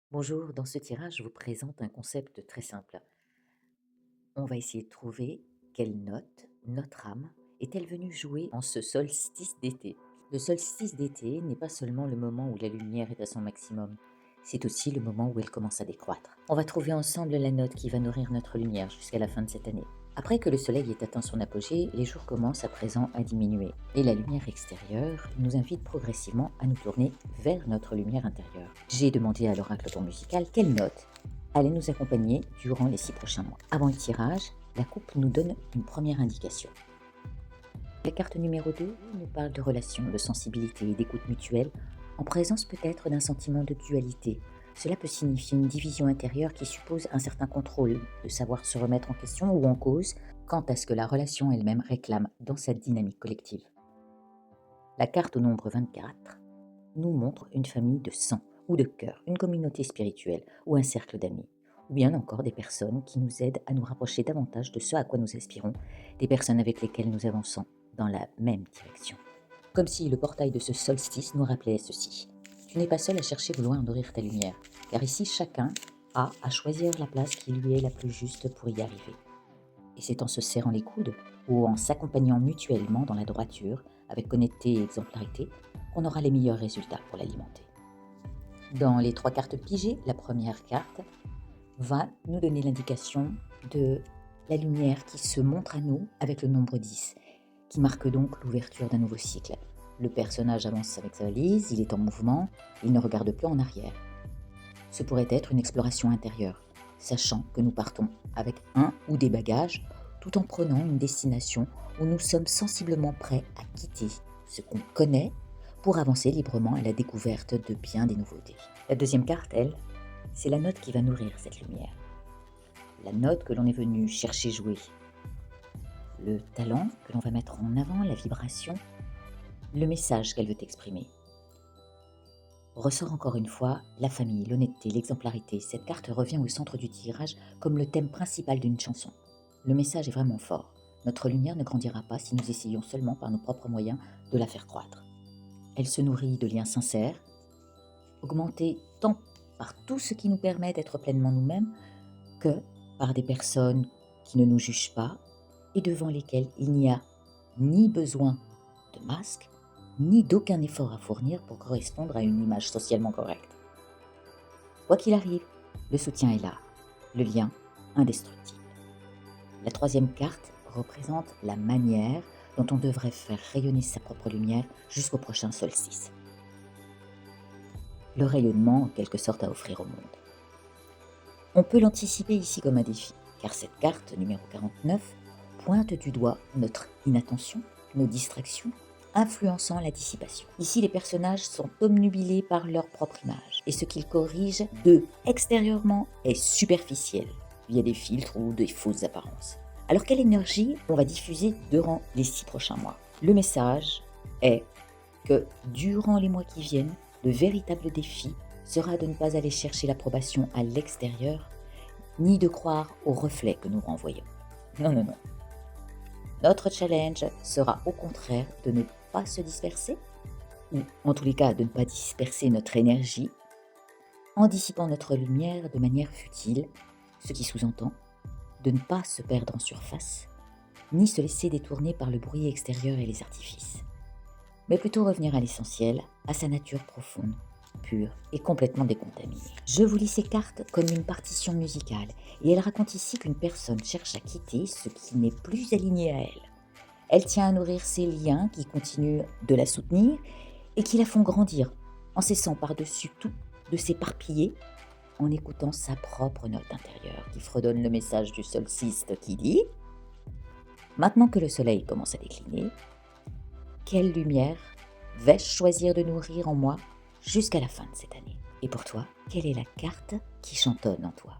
Bonjour, dans ce tirage, je vous présente un concept très simple. On va essayer de trouver quelle note notre âme est-elle venue jouer en ce solstice d'été. Le solstice d'été n'est pas seulement le moment où la lumière est à son maximum, c'est aussi le moment où elle commence à décroître. On va trouver ensemble la note qui va nourrir notre lumière jusqu'à la fin de cette année. Après que le soleil ait atteint son apogée, les jours commencent à présent à diminuer et la lumière extérieure nous invite progressivement à nous tourner vers notre lumière intérieure. J'ai demandé à l'oracle ton musical quelle note allait nous accompagner durant les 6 prochains mois. Avant le tirage, la coupe nous donne une première indication. La carte numéro 2 nous parle de relations, de sensibilité et d'écoute mutuelle, en présence peut-être d'un sentiment de dualité. Cela peut signifier une division intérieure qui suppose un certain contrôle, de savoir se remettre en question ou en cause quant à ce que la relation elle-même réclame dans sa dynamique collective. La carte au nombre 24 nous montre une famille de sang ou de cœur, une communauté spirituelle ou un cercle d'amis, ou bien encore des personnes qui nous aident à nous rapprocher davantage de ce à quoi nous aspirons, des personnes avec lesquelles nous avançons dans la même direction. Comme si le portail de ce solstice nous rappelait ceci. Tu n'es pas seul à chercher de loin à nourrir ta lumière, car ici chacun a à choisir la place qui lui est la plus juste pour y arriver. Et c'est en se serrant les coudes ou en s'accompagnant mutuellement dans la droiture, avec honnêteté et exemplarité, qu'on aura les meilleurs résultats pour l'alimenter. Dans les 3 cartes pigées, la première carte va nous donner l'indication de la lumière qui se montre à nous avec le nombre 10, qui marque donc l'ouverture d'un nouveau cycle. Le personnage avance avec sa valise, il est en mouvement, il ne regarde plus en arrière. Ce pourrait être une exploration intérieure, sachant que nous partons avec un ou des bagages, tout en prenant une destination où nous sommes sensiblement prêts à quitter ce qu'on connaît pour avancer librement à la découverte de bien des nouveautés. La deuxième carte, elle, c'est la note qui va nourrir cette lumière. La note que l'on est venu chercher jouer. Le talent que l'on va mettre en avant, la vibration, le message qu'elle veut exprimer. Ressort encore une fois la famille, l'honnêteté, l'exemplarité. Cette carte revient au centre du tirage comme le thème principal d'une chanson. Le message est vraiment fort. Notre lumière ne grandira pas si nous essayons seulement par nos propres moyens de la faire croître. Elle se nourrit de liens sincères, augmentés tant par tout ce qui nous permet d'être pleinement nous-mêmes que par des personnes qui ne nous jugent pas et devant lesquelles il n'y a ni besoin de masque, ni d'aucun effort à fournir pour correspondre à une image socialement correcte. Quoi qu'il arrive, le soutien est là, le lien indestructible. La troisième carte représente la manière dont on devrait faire rayonner sa propre lumière jusqu'au prochain solstice. Le rayonnement en quelque sorte à offrir au monde. On peut l'anticiper ici comme un défi, car cette carte numéro 49 pointe du doigt notre inattention, nos distractions, influençant la dissipation. Ici, les personnages sont obnubilés par leur propre image, et ce qu'ils corrigent de extérieurement est superficiel, via des filtres ou des fausses apparences. Alors quelle énergie on va diffuser durant les 6 prochains mois? Le message est que durant les mois qui viennent, le véritable défi sera de ne pas aller chercher l'approbation à l'extérieur, ni de croire aux reflets que nous renvoyons. Non, non, non. Notre challenge sera au contraire de ne pas se disperser, ou en tous les cas de ne pas disperser notre énergie, en dissipant notre lumière de manière futile, ce qui sous-entend de ne pas se perdre en surface, ni se laisser détourner par le bruit extérieur et les artifices, mais plutôt revenir à l'essentiel, à sa nature profonde, pure et complètement décontaminée. Je vous lis ces cartes comme une partition musicale, et elle raconte ici qu'une personne cherche à quitter ce qui n'est plus aligné à elle. Elle tient à nourrir ces liens qui continuent de la soutenir et qui la font grandir, en cessant par-dessus tout de s'éparpiller, en écoutant sa propre note intérieure qui fredonne le message du solstice qui dit « Maintenant que le soleil commence à décliner, quelle lumière vais-je choisir de nourrir en moi jusqu'à la fin de cette année? Et pour toi, quelle est la carte qui chantonne en toi ?»